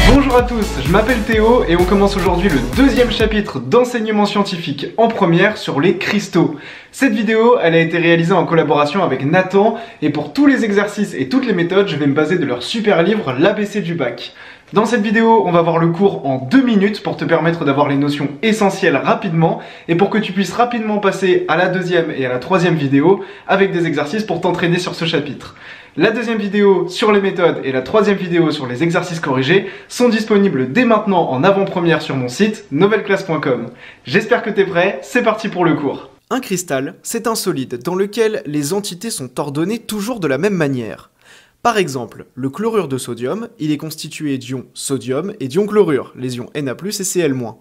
Bonjour à tous, je m'appelle Théo et on commence aujourd'hui le deuxième chapitre d'enseignement scientifique en première sur les cristaux. Cette vidéo, elle a été réalisée en collaboration avec Nathan et pour tous les exercices et toutes les méthodes, je vais me baser de leur super livre l'ABC du bac. Dans cette vidéo, on va voir le cours en 2 minutes pour te permettre d'avoir les notions essentielles rapidement et pour que tu puisses rapidement passer à la deuxième et à la troisième vidéo avec des exercices pour t'entraîner sur ce chapitre. La deuxième vidéo sur les méthodes et la troisième vidéo sur les exercices corrigés sont disponibles dès maintenant en avant-première sur mon site novelleclasse.com. J'espère que t'es prêt, c'est parti pour le cours. Un cristal, c'est un solide dans lequel les entités sont ordonnées toujours de la même manière. Par exemple, le chlorure de sodium, il est constitué d'ions sodium et d'ions chlorure, les ions Na+, et Cl-.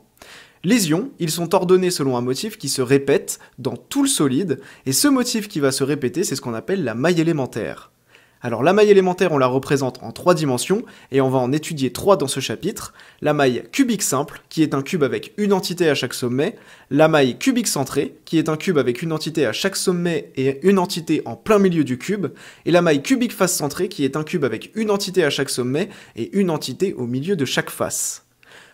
Les ions, ils sont ordonnés selon un motif qui se répète dans tout le solide, et ce motif qui va se répéter, c'est ce qu'on appelle la maille élémentaire. Alors la maille élémentaire, on la représente en 3 dimensions, et on va en étudier 3 dans ce chapitre. La maille cubique simple, qui est un cube avec une entité à chaque sommet. La maille cubique centrée, qui est un cube avec une entité à chaque sommet et une entité en plein milieu du cube. Et la maille cubique face centrée, qui est un cube avec une entité à chaque sommet et une entité au milieu de chaque face.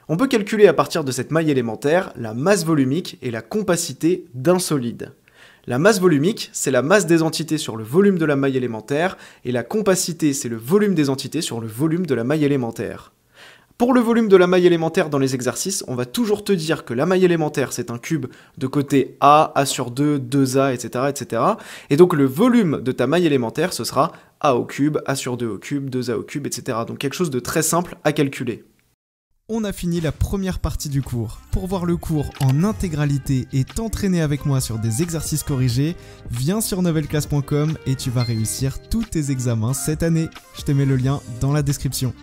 On peut calculer à partir de cette maille élémentaire la masse volumique et la compacité d'un solide. La masse volumique, c'est la masse des entités sur le volume de la maille élémentaire, et la compacité, c'est le volume des entités sur le volume de la maille élémentaire. Pour le volume de la maille élémentaire dans les exercices, on va toujours te dire que la maille élémentaire, c'est un cube de côté A, A sur 2, 2A, etc., etc. Et donc le volume de ta maille élémentaire, ce sera A au cube, A sur 2 au cube, 2A au cube, etc. Donc quelque chose de très simple à calculer. On a fini la première partie du cours. Pour voir le cours en intégralité et t'entraîner avec moi sur des exercices corrigés, viens sur novelleclasse.com et tu vas réussir tous tes examens cette année. Je te mets le lien dans la description.